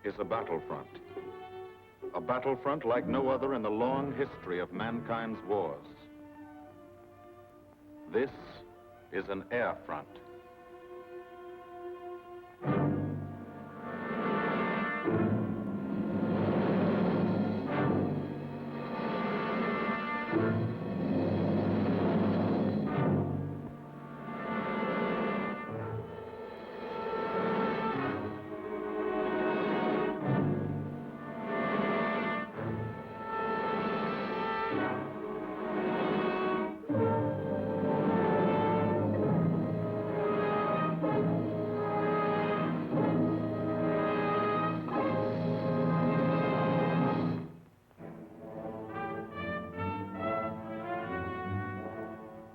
is a battlefront. A battlefront like no other in the long history of mankind's wars. This is an air front.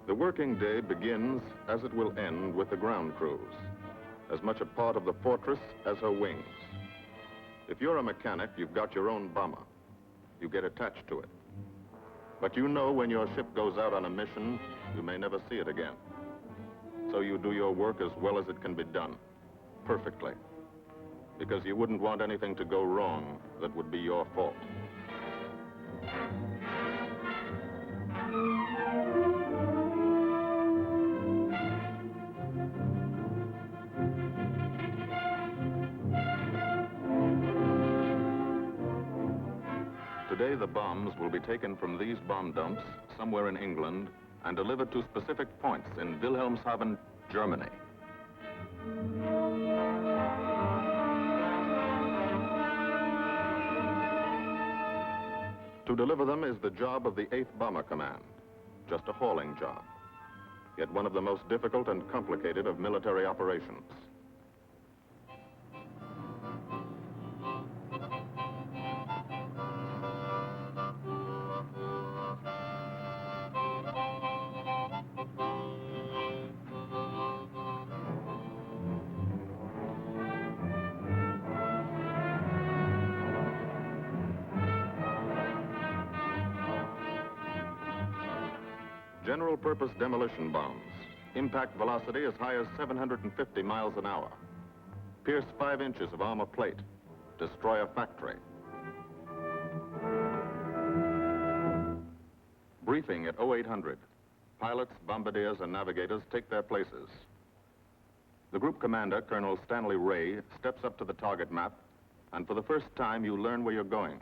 The working day begins, as it will end, with the ground crews, as much a part of the fortress as her wings. If you're a mechanic, you've got your own bomber. You get attached to it. But you know when your ship goes out on a mission, you may never see it again. So you do your work as well as it can be done, perfectly. Because you wouldn't want anything to go wrong that would be your fault. Today, the bombs will be taken from these bomb dumps somewhere in England and delivered to specific points in Wilhelmshaven, Germany. To deliver them is the job of the 8th Bomber Command, just a hauling job, yet one of the most difficult and complicated of military operations. General-purpose demolition bombs, impact velocity as high as 750 miles an hour, pierce 5 inches of armor plate, destroy a factory. Briefing at 0800. Pilots, bombardiers, and navigators take their places. The group commander, Colonel Stanley Ray, steps up to the target map, and for the first time, you learn where you're going.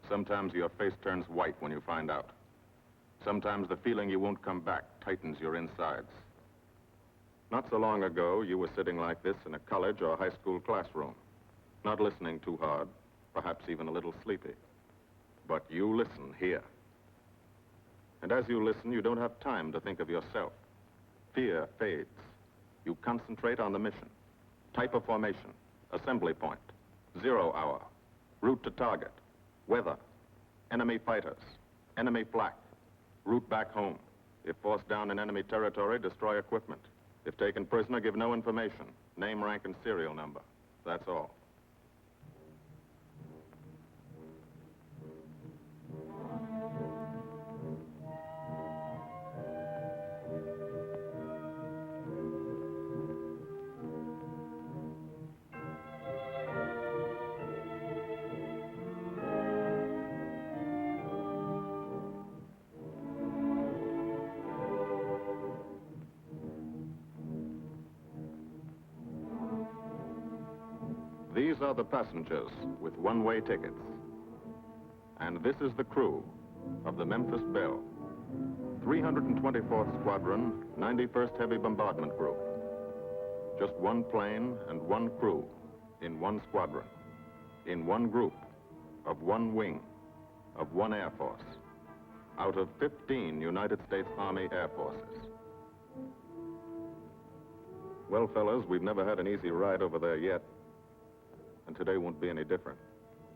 Sometimes your face turns white when you find out. Sometimes the feeling you won't come back tightens your insides. Not so long ago, you were sitting like this in a college or high school classroom, not listening too hard, perhaps even a little sleepy. But you listen here. And as you listen, you don't have time to think of yourself. Fear fades. You concentrate on the mission. Type of formation, assembly point, 0 hour, route to target, weather, enemy fighters, enemy flak, route back home. If forced down in enemy territory, destroy equipment. If taken prisoner, give no information. Name, rank, and serial number. That's all. These are the passengers with one-way tickets. And this is the crew of the Memphis Belle, 324th Squadron, 91st Heavy Bombardment Group. Just one plane and one crew in one squadron, in one group, of one wing, of one Air Force, out of 15 United States Army Air Forces. Well, fellas, we've never had an easy ride over there yet. And today won't be any different.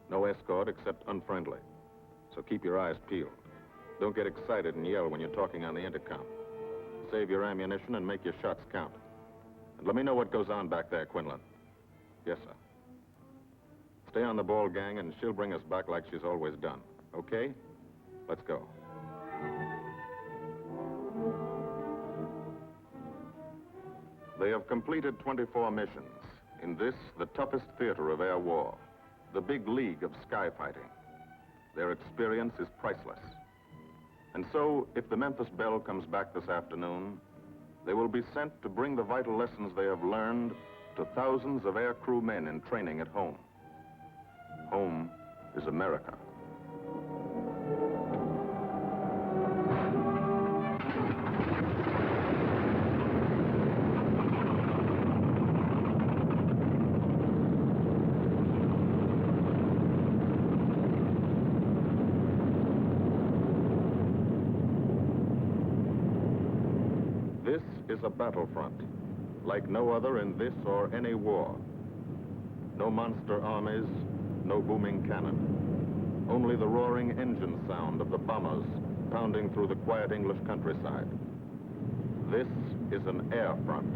No escort except unfriendly. So keep your eyes peeled. Don't get excited and yell when you're talking on the intercom. Save your ammunition and make your shots count. And let me know what goes on back there, Quinlan. Yes, sir. Stay on the ball, gang, and she'll bring us back like she's always done. Okay? Let's go. They have completed 24 missions In this, the toughest theater of air war, the big league of sky fighting, their experience is priceless. And so, if the Memphis Belle comes back this afternoon, they will be sent to bring the vital lessons they have learned to thousands of aircrew men in training at home. Home is America. This is a battlefront, like no other in this or any war. No monster armies, no booming cannon. Only the roaring engine sound of the bombers pounding through the quiet English countryside. This is an air front.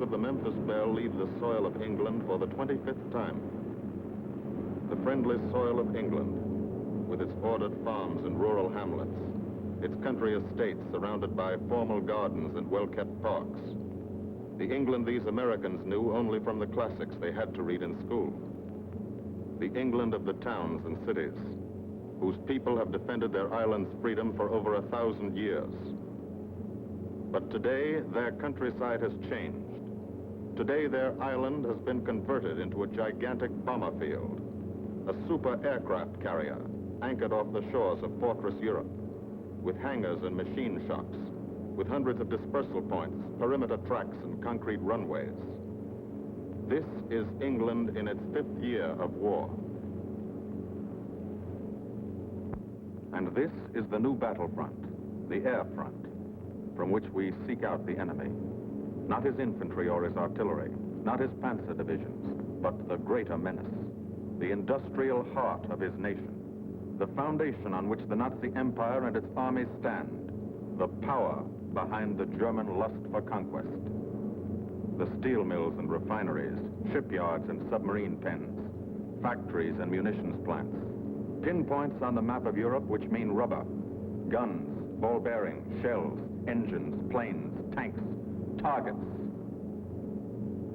Of the Memphis Belle leave the soil of England for the 25th time. The friendly soil of England, with its ordered farms and rural hamlets, its country estates surrounded by formal gardens and well-kept parks. The England these Americans knew only from the classics they had to read in school. The England of the towns and cities, whose people have defended their island's freedom for over 1,000 years. But today, their countryside has changed. Today, their island has been converted into a gigantic bomber field, a super aircraft carrier anchored off the shores of Fortress Europe, with hangars and machine shops, with hundreds of dispersal points, perimeter tracks, and concrete runways. This is England in its 5th year of war. And this is the new battlefront, the air front, from which we seek out the enemy. Not his infantry or his artillery, not his panzer divisions, but the greater menace, the industrial heart of his nation, the foundation on which the Nazi Empire and its armies stand, the power behind the German lust for conquest. The steel mills and refineries, shipyards and submarine pens, factories and munitions plants, pinpoints on the map of Europe which mean rubber, guns, ball bearings, shells, engines, planes, tanks, targets.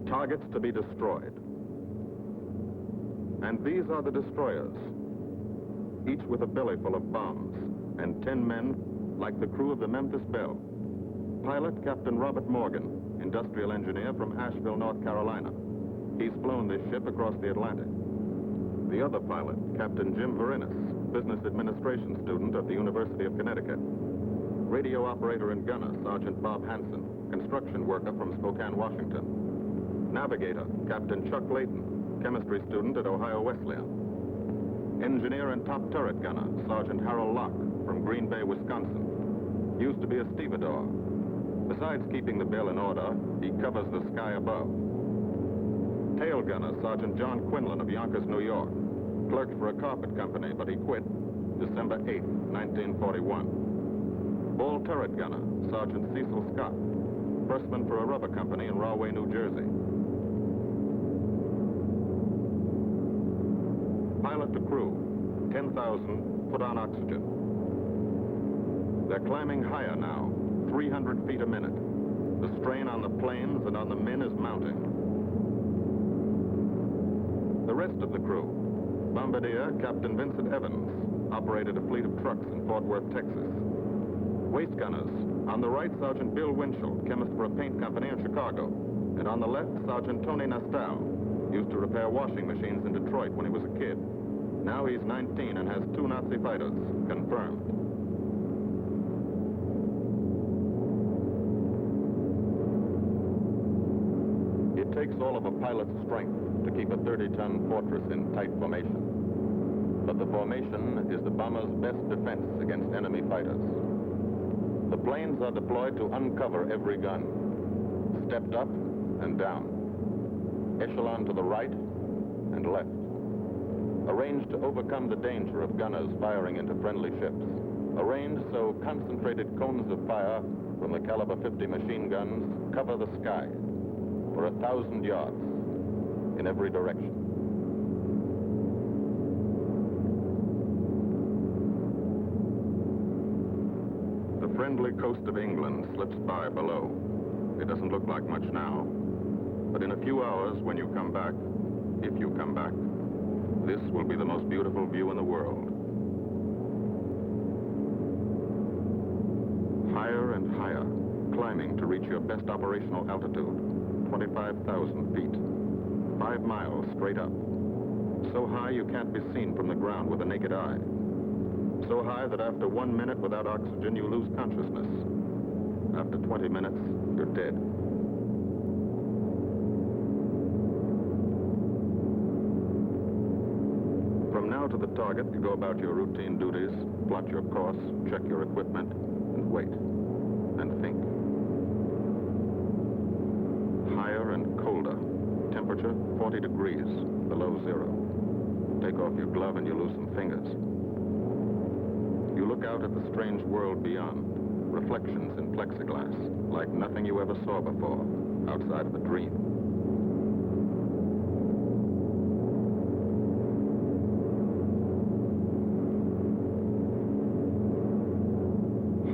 Targets to be destroyed. And these are the destroyers, each with a belly full of bombs, and 10 men like the crew of the Memphis Belle. Pilot Captain Robert Morgan, industrial engineer from Asheville, North Carolina. He's flown this ship across the Atlantic. The other pilot, Captain Jim Verinis, business administration student at the University of Connecticut. Radio operator and gunner, Sergeant Bob Hansen, construction worker from Spokane, Washington. Navigator, Captain Chuck Layton, chemistry student at Ohio Wesleyan. Engineer and top turret gunner, Sergeant Harold Locke, from Green Bay, Wisconsin. Used to be a stevedore. Besides keeping the Belle in order, he covers the sky above. Tail gunner, Sergeant John Quinlan of Yonkers, New York. Clerked for a carpet company, but he quit December 8, 1941. Ball turret gunner, Sergeant Cecil Scott. Firstman for a rubber company in Rahway, New Jersey. Pilot to crew, 10,000, put on oxygen. They're climbing higher now, 300 feet a minute. The strain on the planes and on the men is mounting. The rest of the crew, Bombardier Captain Vincent Evans, operated a fleet of trucks in Fort Worth, Texas. Waist gunners, on the right, Sergeant Bill Winchell, chemist for a paint company in Chicago. And on the left, Sergeant Tony Nastal, used to repair washing machines in Detroit when he was a kid. Now he's 19 and has 2 Nazi fighters, confirmed. It takes all of a pilot's strength to keep a 30-ton fortress in tight formation. But the formation is the bomber's best defense against enemy fighters. The planes are deployed to uncover every gun, stepped up and down, echelon to the right and left, arranged to overcome the danger of gunners firing into friendly ships, arranged so concentrated cones of fire from the caliber 50 machine guns cover the sky for 1,000 yards in every direction. The friendly coast of England slips by below. It doesn't look like much now, but in a few hours when you come back, if you come back, this will be the most beautiful view in the world. Higher and higher, climbing to reach your best operational altitude, 25,000 feet, 5 miles straight up. So high you can't be seen from the ground with the naked eye. So high that after 1 minute without oxygen, you lose consciousness. After 20 minutes, you're dead. From now to the target, you go about your routine duties, plot your course, check your equipment, and wait, and think. Higher and colder. Temperature, 40 degrees, below zero. Take off your glove and you lose some fingers. You look out at the strange world beyond, reflections in plexiglass, like nothing you ever saw before, outside of a dream.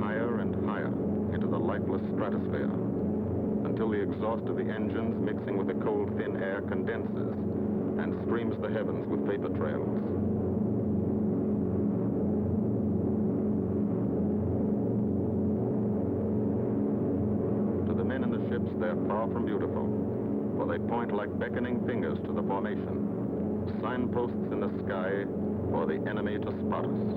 Higher and higher into the lifeless stratosphere, until the exhaust of the engines mixing with the cold, thin air condenses and streams the heavens with vapor trails. They're far from beautiful, for they point like beckoning fingers to the formation, signposts in the sky for the enemy to spot us.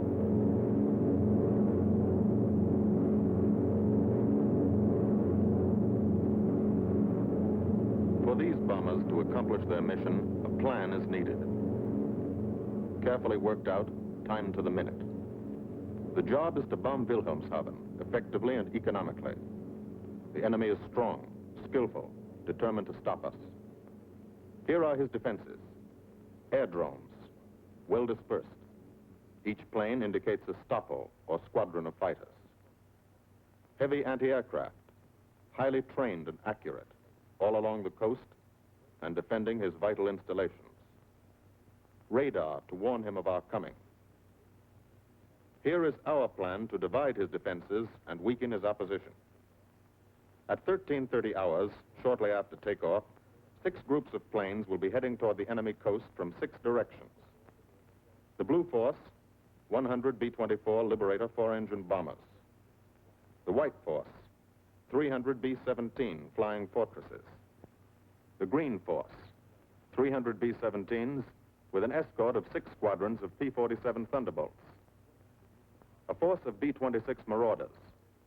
For these bombers to accomplish their mission, a plan is needed. Carefully worked out, timed to the minute. The job is to bomb Wilhelmshaven effectively and economically. The enemy is strong, skillful, determined to stop us. Here are his defenses. Airdromes, well dispersed. Each plane indicates a stoppo, or squadron of fighters. Heavy anti-aircraft, highly trained and accurate, all along the coast and defending his vital installations. Radar to warn him of our coming. Here is our plan to divide his defenses and weaken his opposition. At 13:30 hours, shortly after takeoff, 6 groups of planes will be heading toward the enemy coast from 6 directions. The Blue Force, 100 B-24 Liberator 4-engine bombers. The White Force, 300 B-17 Flying Fortresses. The Green Force, 300 B-17s with an escort of 6 squadrons of P-47 Thunderbolts. A force of B-26 Marauders,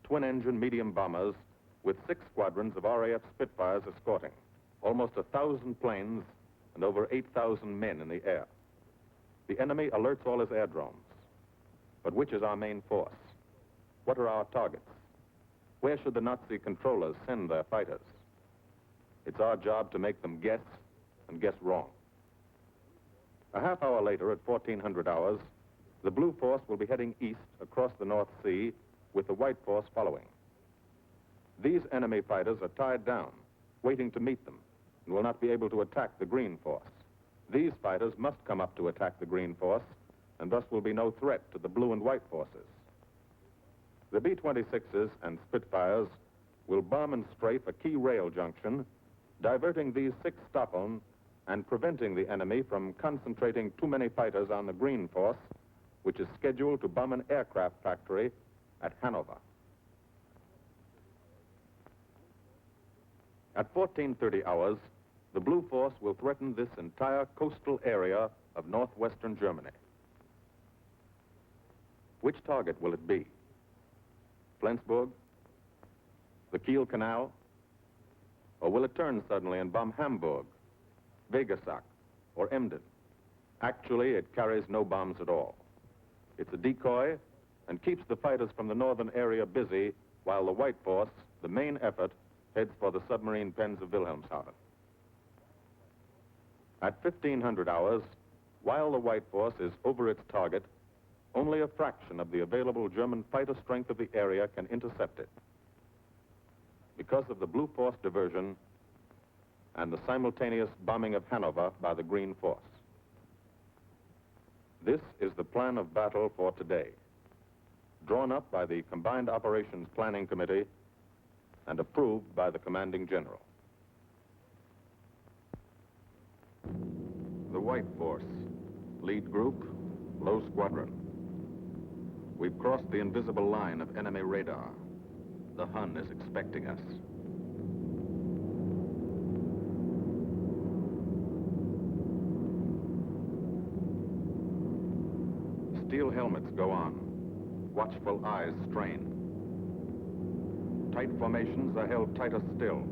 twin-engine medium bombers, with 6 squadrons of RAF Spitfires escorting. Almost 1,000 planes and over 8,000 men in the air. The enemy alerts all his aerodromes. But which is our main force? What are our targets? Where should the Nazi controllers send their fighters? It's our job to make them guess, and guess wrong. A half hour later, at 1400 hours, the Blue Force will be heading east across the North Sea, with the White Force following. These enemy fighters are tied down, waiting to meet them, and will not be able to attack the Green Force. These fighters must come up to attack the Green Force, and thus will be no threat to the Blue and White Forces. The B-26s and Spitfires will bomb and strafe a key rail junction, diverting these 6 Stockholm and preventing the enemy from concentrating too many fighters on the Green Force, which is scheduled to bomb an aircraft factory at Hanover. At 1430 hours, the Blue Force will threaten this entire coastal area of northwestern Germany. Which target will it be? Flensburg? The Kiel Canal? Or will it turn suddenly and bomb Hamburg, Vegesack, or Emden? Actually, it carries no bombs at all. It's a decoy and keeps the fighters from the northern area busy while the White Force, the main effort, heads for the submarine pens of Wilhelmshaven. At 1500 hours, while the White Force is over its target, only a fraction of the available German fighter strength of the area can intercept it. Because of the Blue Force diversion and the simultaneous bombing of Hanover by the Green Force. This is the plan of battle for today, drawn up by the Combined Operations Planning Committee and approved by the Commanding General. The White Force, lead group, low squadron. We've crossed the invisible line of enemy radar. The Hun is expecting us. Steel helmets go on. Watchful eyes strain. Tight formations are held tighter still.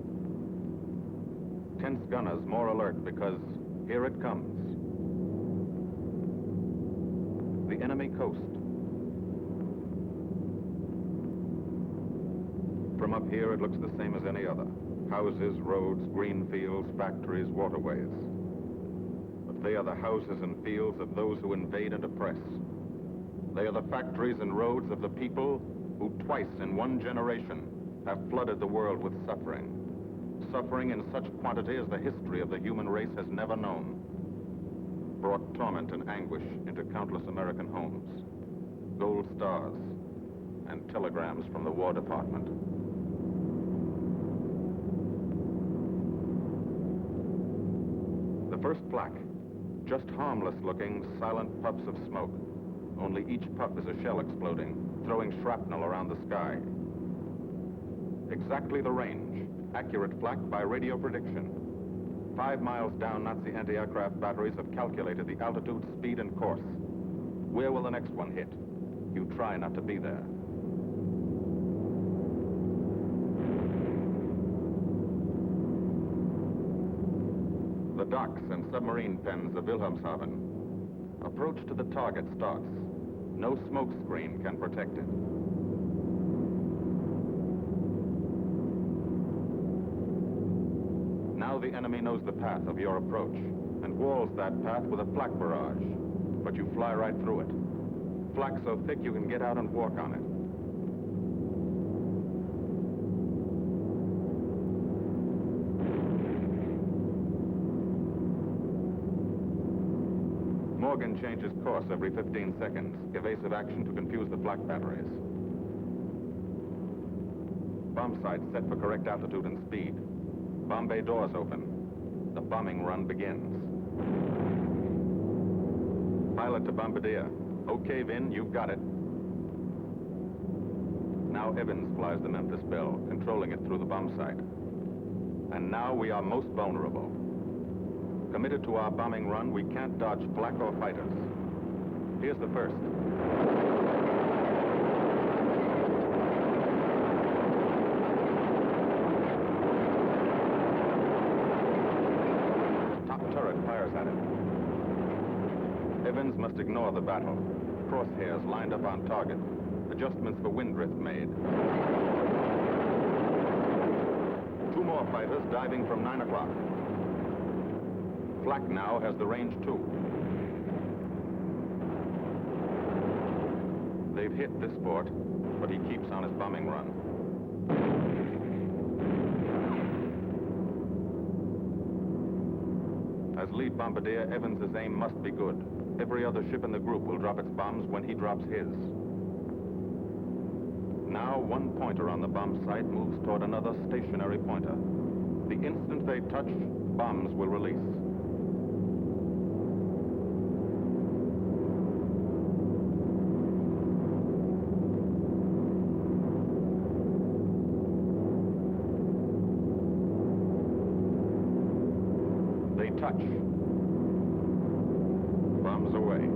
Tense gunners more alert because here it comes. The enemy coast. From up here, it looks the same as any other. Houses, roads, green fields, factories, waterways. But they are the houses and fields of those who invade and oppress. They are the factories and roads of the people who twice in one generation have flooded the world with suffering. Suffering in such quantity as the history of the human race has never known. Brought torment and anguish into countless American homes. Gold stars and telegrams from the War Department. The first flak, just harmless-looking, silent puffs of smoke. Only each puff is a shell exploding, throwing shrapnel around the sky. Exactly the range, accurate flak by radio prediction. 5 miles down, Nazi anti-aircraft batteries have calculated the altitude, speed, and course. Where will the next one hit? You try not to be there. The docks and submarine pens of Wilhelmshaven. Approach to the target starts. No smoke screen can protect it. Now the enemy knows the path of your approach and walls that path with a flak barrage, but you fly right through it. Flak so thick you can get out and walk on it. Morgan changes course every 15 seconds, evasive action to confuse the flak batteries. Bomb sights set for correct altitude and speed. Bomb bay doors open. The bombing run begins. Pilot to bombardier. Okay, Vin, you've got it. Now Evans flies the Memphis Belle, controlling it through the bomb sight. And now we are most vulnerable. Committed to our bombing run, we can't dodge flak or fighters. Here's the first. Top turret fires at it. Evans must ignore the battle. Crosshairs lined up on target. Adjustments for wind drift made. 2 more fighters diving from 9 o'clock. Flak now has the range too. They've hit this fort, but he keeps on his bombing run. As lead bombardier, Evans' aim must be good. Every other ship in the group will drop its bombs when he drops his. Now, one pointer on the bomb site moves toward another stationary pointer. The instant they touch, bombs will release. They touch. Bombs away.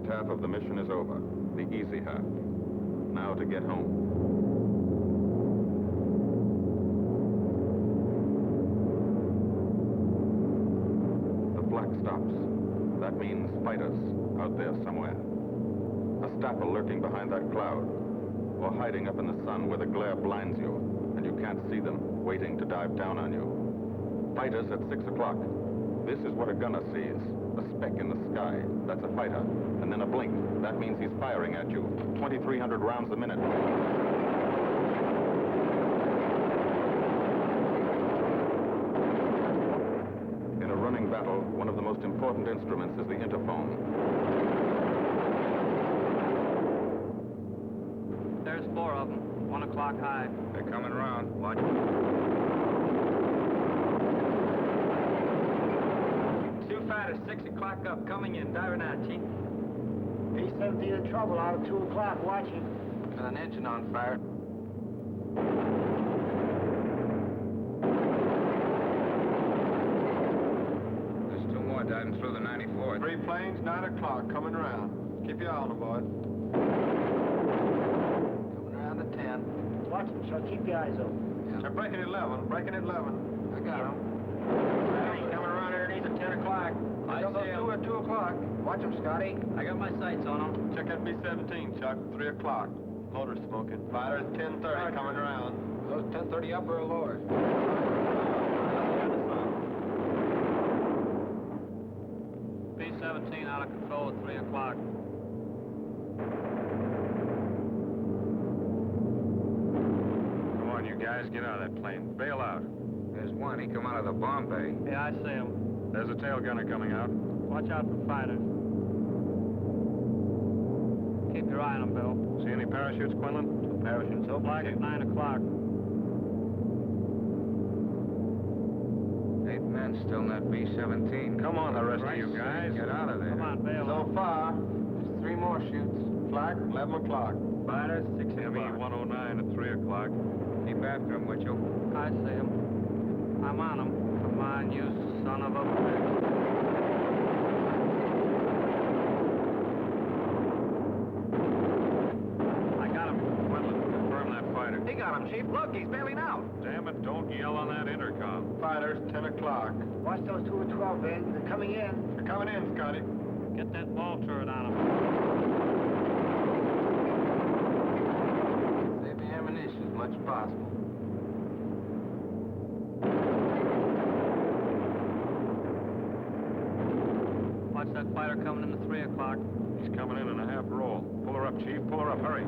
Half of the mission is over, the easy half. Now to get home. The flak stops. That means fighters out there somewhere. A stapper lurking behind that cloud, or hiding up in the sun where the glare blinds you, and you can't see them, waiting to dive down on you. Fighters at 6 o'clock. This is what a gunner sees. A speck in the sky. That's a fighter. And then a blink. That means he's firing at you. 2,300 rounds a minute. In a running battle, one of the most important instruments is the interphone. There's 4 of them. 1 o'clock high. They're coming around. Watch. Fighters, 6 o'clock up, coming in, diving out, Chief. B-17 in trouble out at 2 o'clock, watching. Got an engine on fire. There's 2 more diving through the 94th. 3 planes, 9 o'clock, coming around. Keep your eye on them, boys. Coming around to 10. Watch them, Chuck. Keep your eyes open. Yeah. They're breaking at 11, breaking at 11. I got him. Coming around underneath at 10 o'clock. I got those see 2 at 2 o'clock. Watch them, Scotty. I got my sights on them. Check that B-17, Chuck. 3 o'clock. Motor's smoking. Fighters 10:30 coming around. Those 10:30 upper or lower? B-17 out of control at 3 o'clock. Come on, you guys, get out of that plane. Bail out. There's one. He come out of the bomb bay. Yeah, I see him. There's a tail gunner coming out. Watch out for fighters. Keep your eye on them, Bill. See any parachutes, Quinlan? 2 parachutes open. Flag at 9 o'clock. 8 men still in that B-17. Come on, the rest of you guys. Get out of there. Come on, bail. He's on fire. There's 3 more shoots. Flak, 11 o'clock. Fighters, 6 o'clock. ME-109 at 3 o'clock. Keep after him, Mitchell. I see him. I'm on him. Come on, you son of a bitch. I got him. Quinlan, confirm that fighter. He got him. him, Chief. Look, he's bailing out. Damn it, don't yell on that intercom. Fighters, 10 o'clock. Watch those 2 and 12, Ben. They're coming in. They're coming in, Scotty. Get that ball turret on him. Save the ammunition as much as possible. Watch that fighter coming in at 3 o'clock. He's coming in a half roll. Pull her up, Chief. Pull her up. Hurry.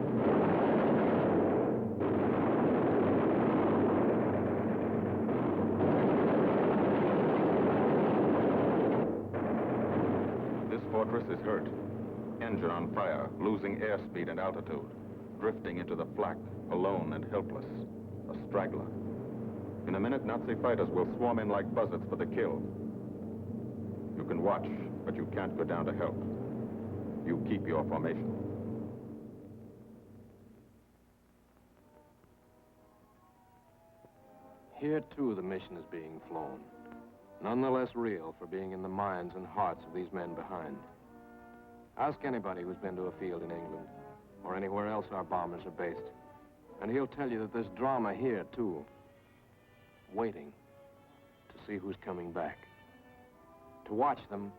This fortress is hurt. Engine on fire, losing airspeed and altitude. Drifting into the flak, alone and helpless. A straggler. In a minute, Nazi fighters will swarm in like buzzards for the kill. You can watch, but you can't go down to help. You keep your formation. Here, too, the mission is being flown. None the less real for being in the minds and hearts of these men behind. Ask anybody who's been to a field in England, or anywhere else our bombers are based, and he'll tell you that there's drama here, too. Waiting to see who's coming back. To watch them,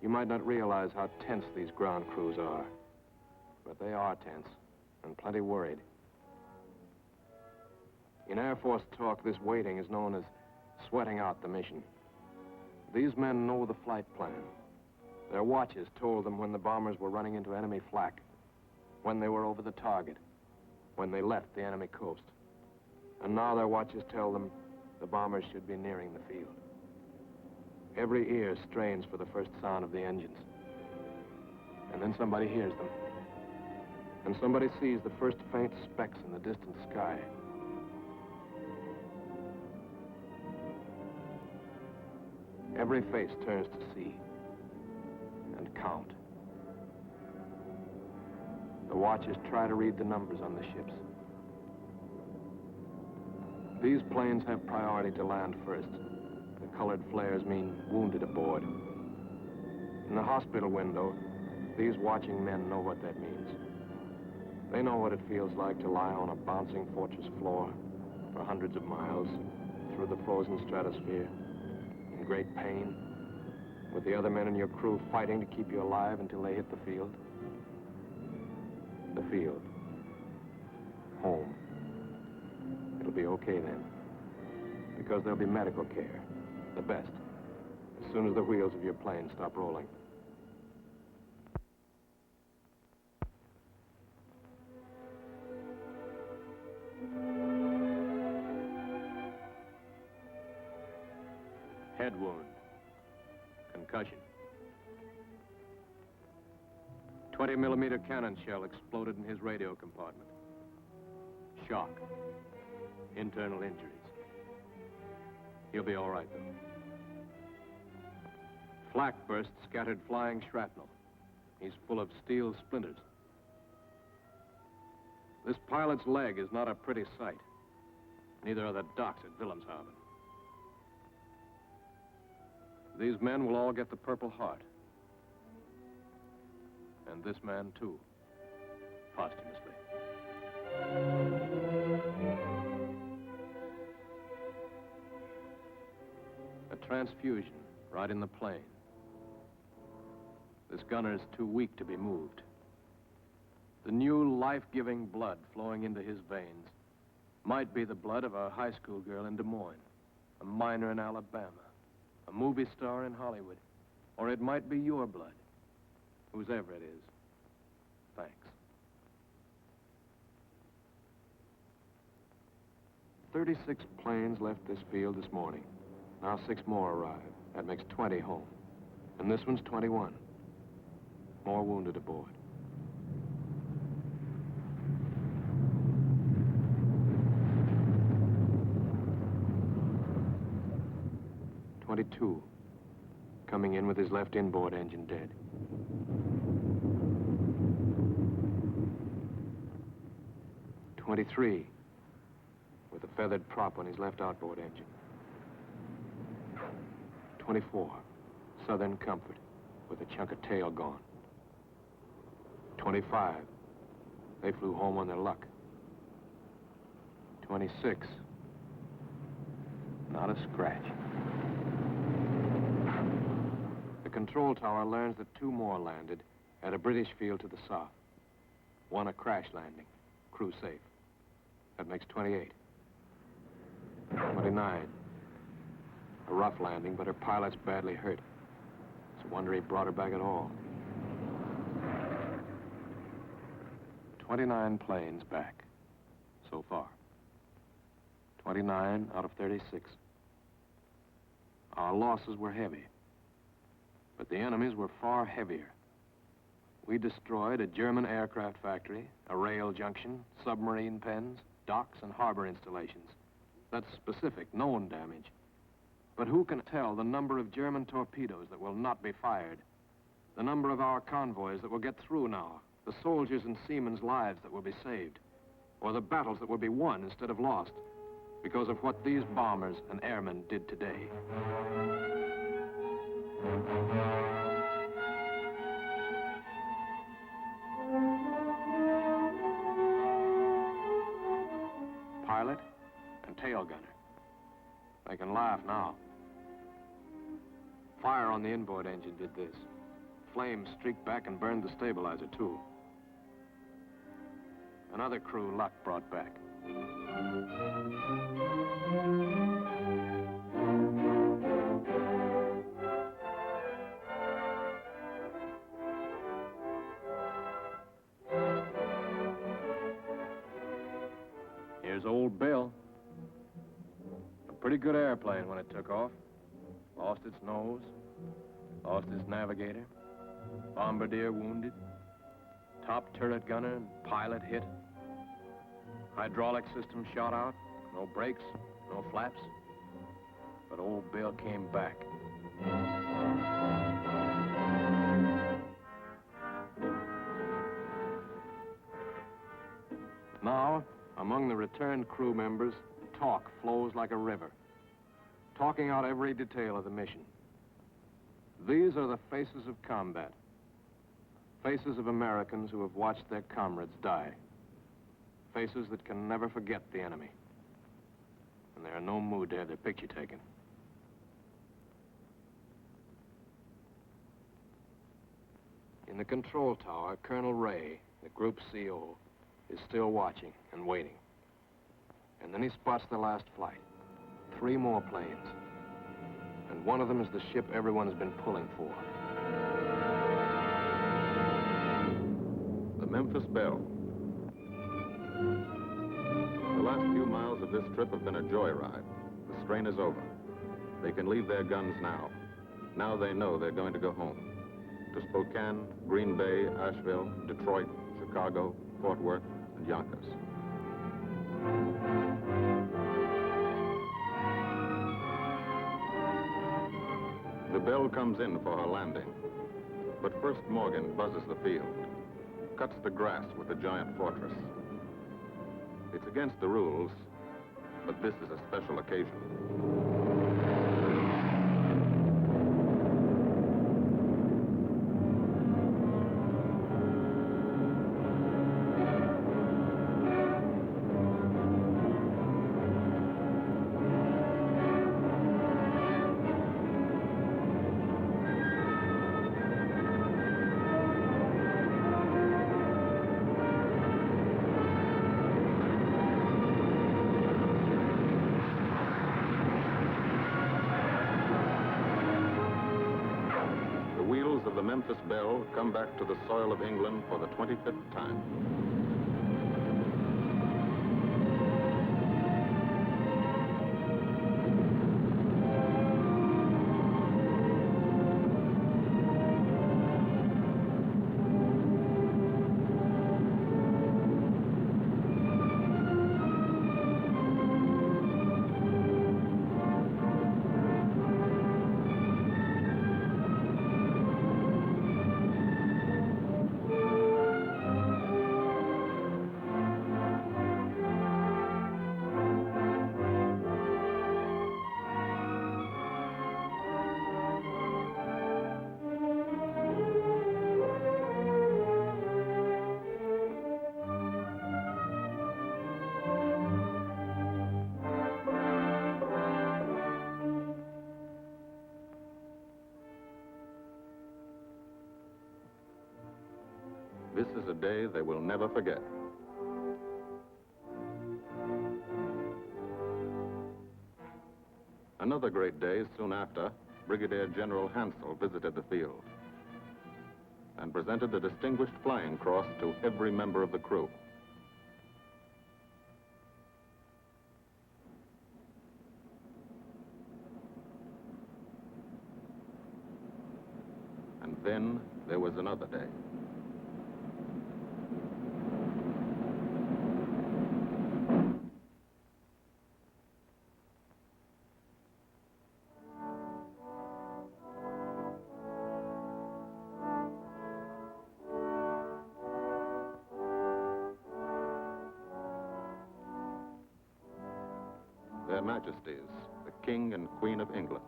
you might not realize how tense these ground crews are. But they are tense, and plenty worried. In Air Force talk, this waiting is known as sweating out the mission. These men know the flight plan. Their watches told them when the bombers were running into enemy flak, when they were over the target, when they left the enemy coast. And now their watches tell them the bombers should be nearing the field. Every ear strains for the first sound of the engines. And then somebody hears them. And somebody sees the first faint specks in the distant sky. Every face turns to see and count. The watchers try to read the numbers on the ships. These planes have priority to land first. The colored flares mean wounded aboard. In the hospital window, these watching men know what that means. They know what it feels like to lie on a bouncing fortress floor for hundreds of miles through the frozen stratosphere in great pain, with the other men in your crew fighting to keep you alive until they hit the field. The field. Home. It'll be okay then, because there'll be medical care, the best, as soon as the wheels of your plane stop rolling. Head wound. Concussion. 20-millimeter cannon shell exploded in his radio compartment. Shock. Internal injuries. He'll be all right, though. Flak burst scattered flying shrapnel. He's full of steel splinters. This pilot's leg is not a pretty sight. Neither are the docks at Wilhelmshaven. These men will all get the Purple Heart. And this man, too, posthumously. A transfusion right in the plane. This gunner's too weak to be moved. The new life-giving blood flowing into his veins might be the blood of a high school girl in Des Moines, a miner in Alabama, a movie star in Hollywood, or it might be your blood, whosever it is. Thanks. "36 planes left this field this morning. Now 6 more arrive. That makes 20 home. And this one's 21. More wounded aboard. "22, coming in with his left inboard engine dead. "23, with a feathered prop on his left outboard engine. 24, Southern Comfort, with a chunk of tail gone. 25, they flew home on their luck. 26. Not a scratch. The control tower learns that 2 more landed at a British field to the south. 1 a crash landing, crew safe. That makes 28. 29. A rough landing, but her pilot's badly hurt. It's a wonder he brought her back at all. 29 planes back, so far. 29 out of 36. Our losses were heavy, but the enemy's were far heavier. We destroyed a German aircraft factory, a rail junction, submarine pens, docks, and harbor installations. That's specific, known damage. But who can tell the number of German torpedoes that will not be fired? The number of our convoys that will get through now? The soldiers and seamen's lives that will be saved? Or the battles that will be won instead of lost because of what these bombers and airmen did today? Pilot and tail gunner. They can laugh now. Fire on the inboard engine did this. Flames streaked back and burned the stabilizer, too. Another crew luck brought back. Here's old Bill. A pretty good airplane when it took off. Lost its nose, lost its navigator, bombardier wounded, top turret gunner and pilot hit. Hydraulic system shot out, no brakes, no flaps. But old Bill came back. Now, among the returned crew members, talk flows like a river, talking out every detail of the mission. These are the faces of combat, faces of Americans who have watched their comrades die, faces that can never forget the enemy, and they're in no mood to have their picture taken. In the control tower, Colonel Ray, the group CO, is still watching and waiting. And then he spots the last flight. 3 more planes. And one of them is the ship everyone has been pulling for. The Memphis Belle. The last few miles of this trip have been a joyride. The strain is over. They can leave their guns now. Now they know they're going to go home. To Spokane, Green Bay, Asheville, Detroit, Chicago, Fort Worth, and Yonkers. The Belle comes in for her landing. But first Morgan buzzes the field, cuts the grass with the giant fortress. It's against the rules, but this is a special occasion. The Memphis Belle come back to the soil of England for the 25th time. This is a day they will never forget. Another great day soon after, Brigadier General Hansel visited the field and presented the Distinguished Flying Cross to every member of the crew. And then there was another day. Their Majesties, the King and Queen of England.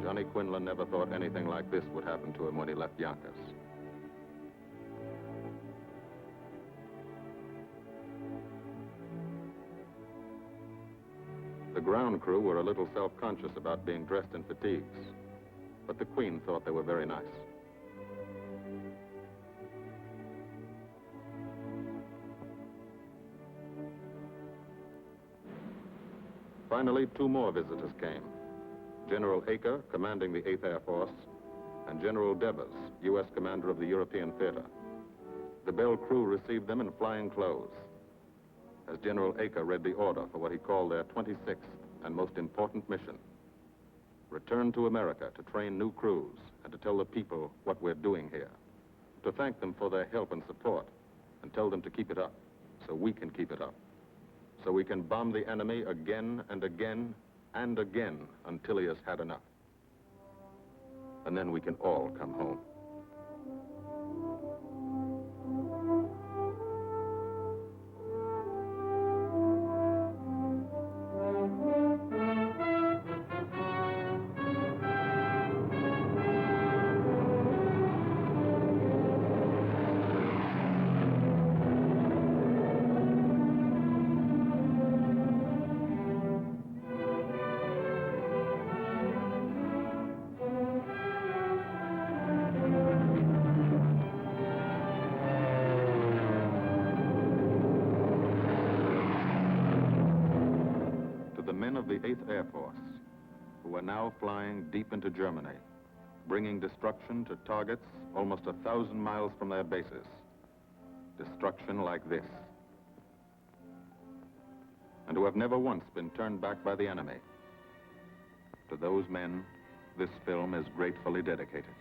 Johnny Quinlan never thought anything like this would happen to him when he left Yonkers. The ground crew were a little self-conscious about being dressed in fatigues, but the Queen thought they were very nice. Finally, two more visitors came. General Acre, commanding the 8th Air Force, and General Devers, U.S. commander of the European Theater. The Belle crew received them in flying clothes, as General Acre read the order for what he called their 26th and most important mission. Return to America to train new crews and to tell the people what we're doing here. To thank them for their help and support and tell them to keep it up so we can keep it up. So we can bomb the enemy again and again and again until he has had enough. And then we can all come home. Of the 8th Air Force, who are now flying deep into Germany, bringing destruction to targets almost 1,000 miles from their bases. Destruction like this. And who have never once been turned back by the enemy. To those men, this film is gratefully dedicated.